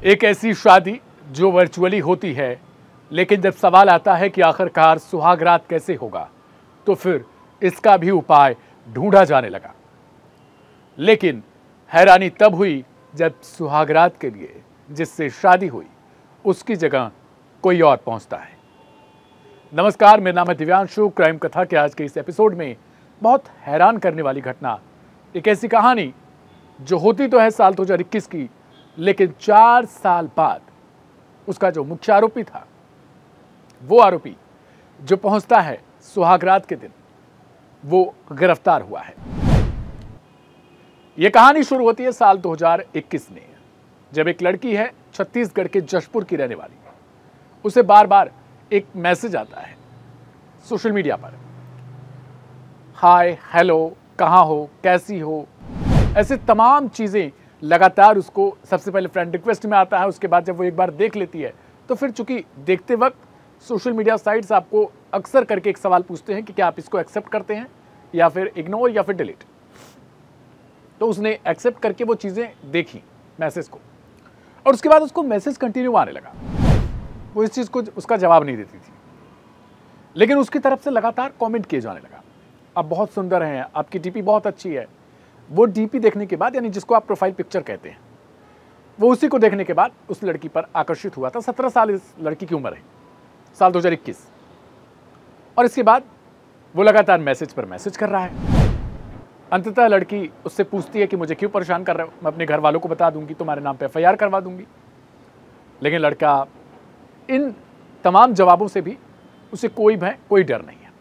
एक ऐसी शादी जो वर्चुअली होती है, लेकिन जब सवाल आता है कि आखिरकार सुहागरात कैसे होगा, तो फिर इसका भी उपाय ढूंढा जाने लगा। लेकिन हैरानी तब हुई जब सुहागरात के लिए जिससे शादी हुई उसकी जगह कोई और पहुंचता है। नमस्कार, मेरा नाम है दिव्यांशु। क्राइम कथा के आज के इस एपिसोड में बहुत हैरान करने वाली घटना, एक ऐसी कहानी जो होती तो है साल 2021 की, लेकिन 4 साल बाद उसका जो मुख्य आरोपी था, वो आरोपी जो पहुंचता है सुहागरात के दिन, वो गिरफ्तार हुआ है। यह कहानी शुरू होती है साल 2021 में, जब एक लड़की है छत्तीसगढ़ के जशपुर की रहने वाली। उसे बार बार एक मैसेज आता है सोशल मीडिया पर, हाय, हेलो, कहाँ हो, कैसी हो, ऐसे तमाम चीज़ें लगातार उसको सबसे पहले फ्रेंड रिक्वेस्ट में आता है। उसके बाद जब वो एक बार देख लेती है तो फिर चूंकि देखते वक्त सोशल मीडिया साइट्स आपको अक्सर करके एक सवाल पूछते हैं कि क्या आप इसको एक्सेप्ट करते हैं या फिर इग्नोर या फिर डिलीट। तो उसने एक्सेप्ट करके वो चीज़ें देखी मैसेज को, और उसके बाद उसको मैसेज कंटिन्यू आने लगा। वो इस चीज़ को उसका जवाब नहीं देती थी, लेकिन उसकी तरफ से लगातार कमेंट किए जाने लगा, आप बहुत सुंदर हैं, आपकी डीपी बहुत अच्छी है। वो डीपी देखने के बाद, यानी जिसको आप प्रोफाइल पिक्चर कहते हैं, वो उसी को देखने के बाद उस लड़की पर आकर्षित हुआ था। 17 साल इस लड़की की उम्र है, साल 2021। और इसके बाद वो लगातार मैसेज पर मैसेज कर रहा है। अंततः लड़की उससे पूछती है कि मुझे क्यों परेशान कर रहे हो, मैं अपने घर वालों को बता दूंगी, तुम्हारे नाम पे FIR करवा दूंगी। लेकिन लड़का इन तमाम जवाबों से भी उसे कोई भय, कोई डर नहीं है।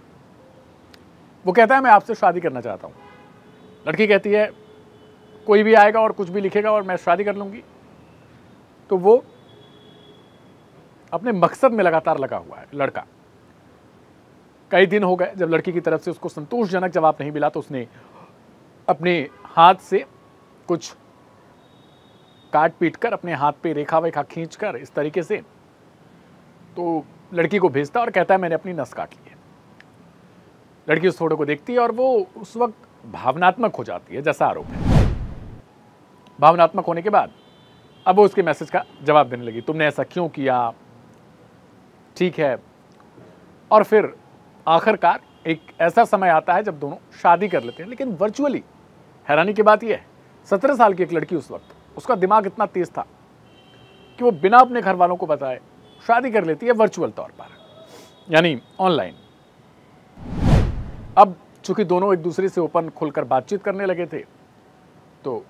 वो कहता है मैं आपसे शादी करना चाहता हूं। लड़की कहती है कोई भी आएगा और कुछ भी लिखेगा और मैं शादी कर लूंगी। तो वो अपने मकसद में लगातार लगा हुआ है लड़का। कई दिन हो गए, जब लड़की की तरफ से उसको संतोषजनक जवाब नहीं मिला तो उसने अपने हाथ से कुछ काट पीट कर अपने हाथ पे रेखा वेखा खींच कर इस तरीके से तो लड़की को भेजता और कहता है मैंने अपनी नस काट ली है। लड़की उस फोटो को देखती है और वो उस वक्त भावनात्मक हो जाती है, जैसा आरोप है। भावनात्मक होने के बाद अब वो उसके मैसेज का जवाब देने लगी, तुमने ऐसा क्यों किया, ठीक है। और फिर आखिरकार एक ऐसा समय आता है जब दोनों शादी कर लेते हैं, लेकिन वर्चुअली। हैरानी की बात यह है, 17 साल की एक लड़की, उस वक्त उसका दिमाग इतना तेज था कि वो बिना अपने घर वालों को बताए शादी कर लेती है वर्चुअल तौर पर, यानी ऑनलाइन। अब चूंकि दोनों एक दूसरे से ओपन खुलकर बातचीत करने लगे थे, तो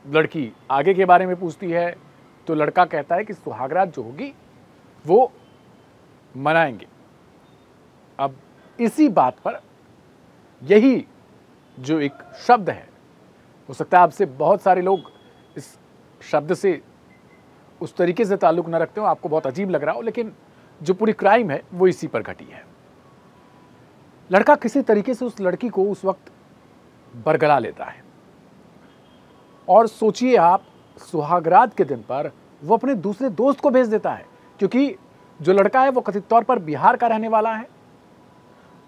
लड़की आगे के बारे में पूछती है, तो लड़का कहता है कि सुहागरात जो होगी वो मनाएंगे। अब इसी बात पर, यही जो एक शब्द है, हो सकता है आपसे बहुत सारे लोग इस शब्द से उस तरीके से ताल्लुक न रखते हो, आपको बहुत अजीब लग रहा हो, लेकिन जो पूरी क्राइम है वो इसी पर घटी है। लड़का किसी तरीके से उस लड़की को उस वक्त बरगला लेता है, और सोचिए आप, सुहागरात के दिन पर वो अपने दूसरे दोस्त को भेज देता है, क्योंकि जो लड़का है वो कथित तौर पर बिहार का रहने वाला है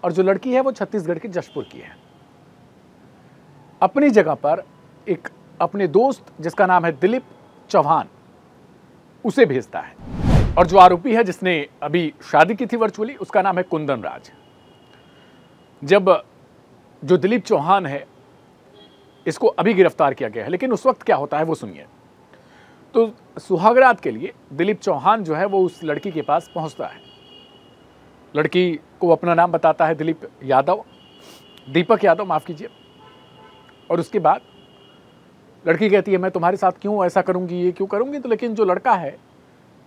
और जो लड़की है वो छत्तीसगढ़ के जशपुर की है। अपनी जगह पर एक अपने दोस्त जिसका नाम है दिलीप चौहान, उसे भेजता है। और जो आरोपी है जिसने अभी शादी की थी वर्चुअली, उसका नाम है कुंदन राज। जब जो दिलीप चौहान है, इसको अभी गिरफ्तार किया गया है, लेकिन उस वक्त क्या होता है वो सुनिए। तो सुहागरात के लिए दिलीप चौहान जो है वो उस लड़की के पास पहुंचता है। लड़की को अपना नाम बताता है, दिलीप यादव, दीपक यादव, माफ कीजिए। और उसके बाद लड़की कहती है मैं तुम्हारे साथ क्यों ऐसा करूंगी, ये क्यों करूंगी। तो लेकिन जो लड़का है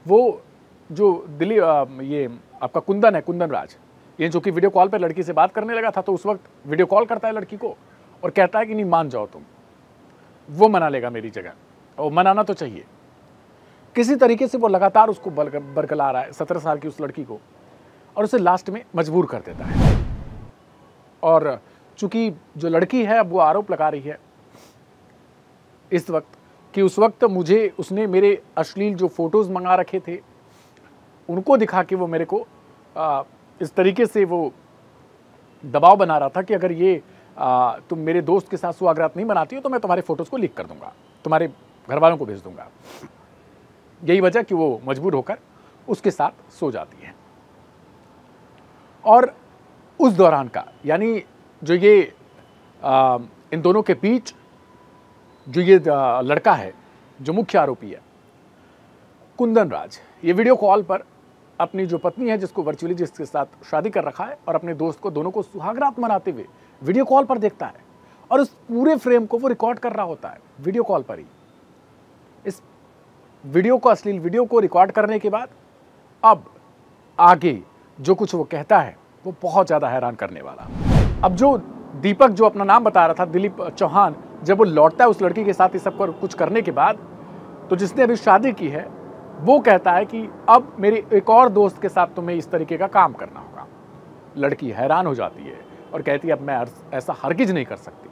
वो, जो दिलीप, ये आपका कुंदन है, कुंदन राज, ये जो कि वीडियो कॉल पर लड़की से बात करने लगा था, तो उस वक्त वीडियो कॉल करता है लड़की को और कहता है कि नहीं, मान जाओ तुम, वो मना लेगा मेरी जगह, और मनाना तो चाहिए। किसी तरीके से वो लगातार उसको बरगला रहा है, 17 साल की उस लड़की को, और उसे लास्ट में मजबूर कर देता है। और चूंकि जो लड़की है अब वो आरोप लगा रही है इस वक्त कि उस वक्त मुझे उसने मेरे अश्लील जो फोटोज मंगा रखे थे उनको दिखा के वो मेरे को इस तरीके से वो दबाव बना रहा था कि अगर ये तुम मेरे दोस्त के साथ सुहागरात नहीं मनाती हो तो मैं तुम्हारे फोटोज को लीक कर दूंगा, तुम्हारे घर वालों को भेज दूंगा। यही वजह कि वो मजबूर होकर उसके साथ सो जाती है। और उस दौरान का, यानी जो ये इन दोनों के बीच जो ये लड़का है, जो मुख्य आरोपी है कुंदन राज, ये वीडियो कॉल पर अपनी जो पत्नी है, जिसको वर्चुअली जिसके साथ शादी कर रखा है, और अपने दोस्त को, दोनों को सुहागरात मनाते हुए वीडियो कॉल पर देखता है। और उस पूरे फ्रेम को वो रिकॉर्ड कर रहा होता है वीडियो कॉल पर ही। इस वीडियो को, अश्लील वीडियो को रिकॉर्ड करने के बाद अब आगे जो कुछ वो कहता है वो बहुत ज़्यादा हैरान करने वाला। अब जो दीपक, जो अपना नाम बता रहा था, दिलीप चौहान, जब वो लौटता है उस लड़की के साथ ये सब कुछ करने के बाद, तो जिसने अभी शादी की है, वो कहता है कि अब मेरे एक और दोस्त के साथ तुम्हें इस तरीके का काम करना होगा। लड़की हैरान हो जाती है और कहती है अब मैं ऐसा हरगिज नहीं कर सकती।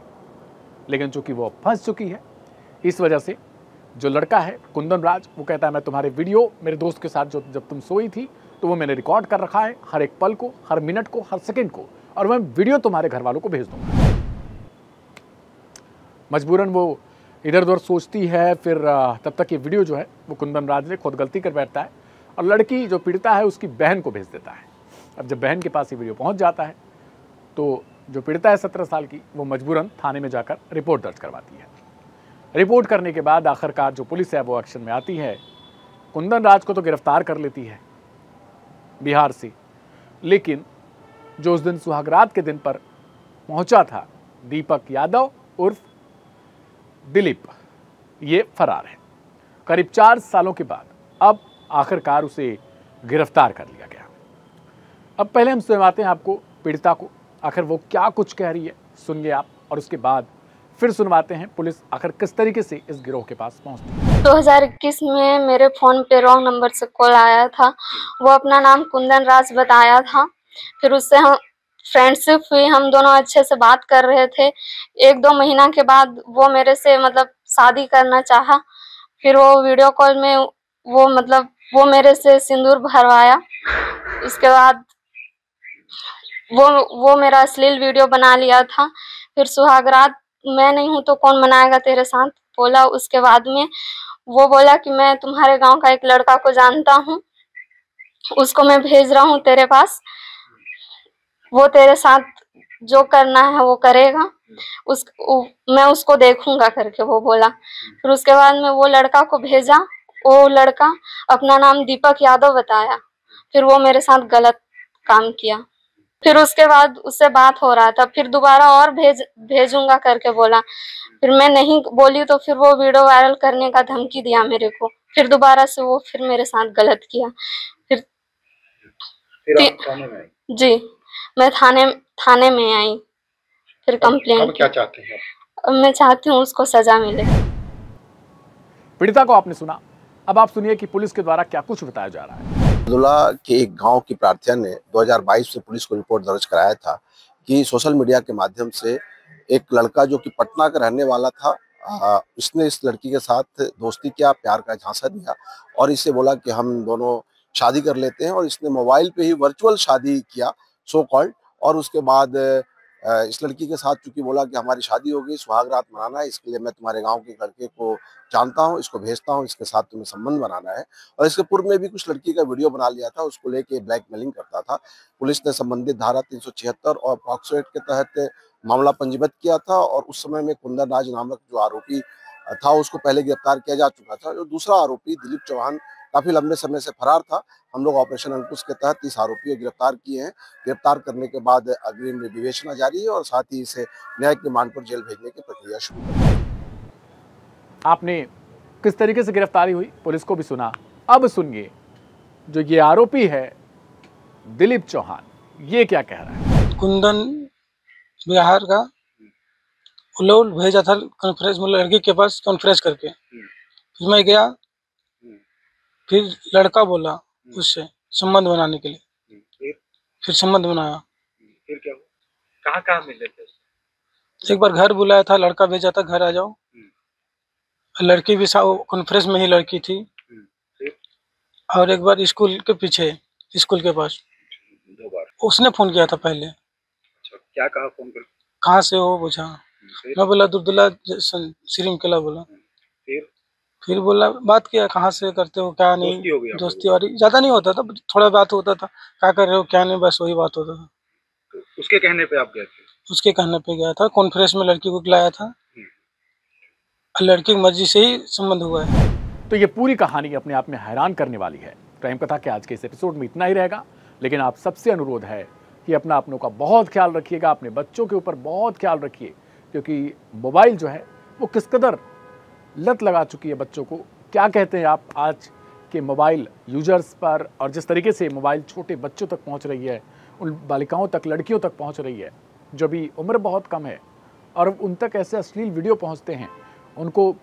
लेकिन चूंकि वो फंस चुकी है, इस वजह से जो लड़का है कुंदन राज, वो कहता है मैं तुम्हारे वीडियो मेरे दोस्त के साथ जो जब तुम सोई थी तो वो मैंने रिकॉर्ड कर रखा है, हर एक पल को, हर मिनट को, हर सेकंड को, और मैं वीडियो तुम्हारे घर वालों को भेज दूंगा। मजबूरन वो इधर उधर सोचती है। फिर तब तक ये वीडियो जो है वो कुंदन राज ने खुद गलती कर बैठता है और लड़की जो पीड़िता है उसकी बहन को भेज देता है। अब जब बहन के पास ये वीडियो पहुंच जाता है तो जो पीड़िता है 17 साल की, वो मजबूरन थाने में जाकर रिपोर्ट दर्ज करवाती है। रिपोर्ट करने के बाद आखिरकार जो पुलिस है वो एक्शन में आती है। कुंदन राज को तो गिरफ्तार कर लेती है बिहार से, लेकिन जो उस दिन सुहागरात के दिन पर पहुंचा था दीपक यादव उर्फ दिलीप, ये फरार है। करीब 4 सालों के बाद अब आखिरकार उसे गिरफ्तार कर लिया गया। अब पहले हम सुनवाते हैं आपको पीड़िता को, आखिर वो क्या कुछ कह रही है, सुनिए आप, और उसके बाद फिर सुनवाते हैं पुलिस आखिर किस तरीके से इस गिरोह के पास पहुंचती है। 2021 में मेरे फोन पे रॉन्ग नंबर से कॉल आया था। वो अपना नाम कुंदन राज बताया था। फिर उससे हम फ्रेंडशिप हुई, हम दोनों अच्छे से बात कर रहे थे। 1-2 महीना के बाद वो मेरे से शादी करना चाहा। फिर वो वीडियो कॉल में वो मेरे से सिंदूर भरवाया। उसके बाद वो मेरा अश्लील वीडियो बना लिया था। फिर सुहागरात मैं नहीं हूँ तो कौन मनाएगा तेरे साथ बोला। उसके बाद में वो बोला कि मैं तुम्हारे गांव का एक लड़का को जानता हूँ, उसको मैं भेज रहा हूँ तेरे पास, वो तेरे साथ जो करना है वो करेगा, मैं उसको देखूंगा करके वो बोला। फिर उसके बाद में वो लड़का को भेजा। वो लड़का अपना नाम दीपक यादव बताया। फिर वो मेरे साथ गलत काम किया। फिर उसके बाद उससे बात हो रहा था, फिर दोबारा और भेजूंगा करके बोला। फिर मैं नहीं बोली तो फिर वो वीडियो वायरल करने का धमकी दिया मेरे को। फिर दोबारा से वो फिर मेरे साथ गलत किया। फिर आप थाने में आई? जी, मैं थाने में आई। फिर कंप्लेंट। क्या चाहते हैं आप? मैं चाहती हूँ उसको सजा मिले। पीड़िता को आपने सुना, अब आप सुनिए कि पुलिस के द्वारा क्या कुछ बताया जा रहा है। अब्दुल्ला के एक गांव की प्रार्थना ने 2022 से पुलिस को रिपोर्ट दर्ज कराया था कि सोशल मीडिया के माध्यम से एक लड़का जो कि पटना का रहने वाला था, उसने इस लड़की के साथ दोस्ती किया, प्यार का झांसा दिया और इसे बोला कि हम दोनों शादी कर लेते हैं। और इसने मोबाइल पे ही वर्चुअल शादी किया सो कॉल्ड। और उसके बाद इस लड़की के साथ चूंकि बोला कि हमारी शादी हो गई, सुहागरात मनाना है, इसके लिए मैं तुम्हारे गांव के लड़के को जानता हूं, इसको भेजता हूं, इसके साथ तुम्हें संबंध बनाना है। और इसके पूर्व में भी कुछ लड़की का वीडियो बना लिया था, उसको लेके ब्लैकमेलिंग करता था। पुलिस ने संबंधित धारा 376 और पॉक्सो एक्ट के तहत मामला पंजीबद्ध किया था। और उस समय में कुंदन राज नामक जो आरोपी था उसको पहले गिरफ्तार किया जा चुका था। जो दूसरा आरोपी दिलीप चौहान काफी लंबे समय से फरार था। हम लोग ऑपरेशन अंकुश के तहत 30 आरोपियों को गिरफ्तार किए हैं। गिरफ्तार करने के बाद अग्रिम विवेचना जारी है और साथ ही इसे न्यायिक रिमांड पर जेल भेजने की प्रक्रिया शुरू है। आपने किस तरीके से गिरफ्तारी हुई, पुलिस को भी सुना। अब सुनिए जो ये आरोपी है दिलीप चौहान, ये क्या कह रहा है। कुंदन बिहार का लोग भेजा था कॉन्फ्रेंस में, लड़की के पास कॉन्फ्रेंस करके। फिर मैं गया, फिर लड़का बोला उससे संबंध बनाने के लिए। फिर संबंध बनाया। फिर क्या हुआ? कहाँ मिले थे? एक बार घर बुलाया था, लड़का भेजा था घर आ जाओ। लड़की भी कॉन्फ्रेंस में ही लड़की थी। और एक बार स्कूल के पीछे, स्कूल के पास 2 बार उसने फोन किया था पहले। अच्छा, क्या कहा फोन कर? कहाँ से हो पूछा। मैं बोला दुर्दुला श्रीम किला बोला। फिर बोला, बात किया, कहाँ से करते हो, क्या नहीं। दोस्ती हो गई आप दोस्ती और ज़्यादा नहीं होता था, थोड़ा बात होता था, क्या कर रहे हो क्या नहीं, बस वही बात होता था। तो उसके कहने पे आप गए थे? उसके कहने पे गया था, कॉन्फ्रेंस में लड़की को बुलाया था, लड़की की मर्जी से ही संबंध हुआ है। तो ये पूरी कहानी अपने आप में हैरान करने वाली है। क्राइम कथा के आज के इस एपिसोड में इतना ही रहेगा, लेकिन आप सबसे अनुरोध है कि अपनों का बहुत ख्याल रखिएगा, अपने बच्चों के ऊपर बहुत ख्याल रखिए, क्योंकि मोबाइल जो है वो किस कदर लत लगा चुकी है बच्चों को। क्या कहते हैं आप आज के मोबाइल यूजर्स पर, और जिस तरीके से मोबाइल छोटे बच्चों तक पहुंच रही है, उन बालिकाओं तक, लड़कियों तक पहुंच रही है जो भी उम्र बहुत कम है, और उन तक ऐसे अश्लील वीडियो पहुंचते हैं, उनको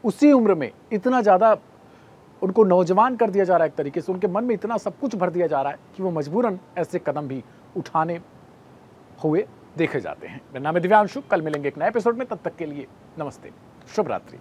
उसी उम्र में इतना ज़्यादा उनको नौजवान कर दिया जा रहा है, एक तरीके से उनके मन में इतना सब कुछ भर दिया जा रहा है कि वो मजबूरन ऐसे कदम भी उठाने हुए देखे जाते हैं। मेरा नाम है दिव्यांशु, कल मिलेंगे एक नए एपिसोड में, तब तक के लिए नमस्ते, शुभ रात्रि।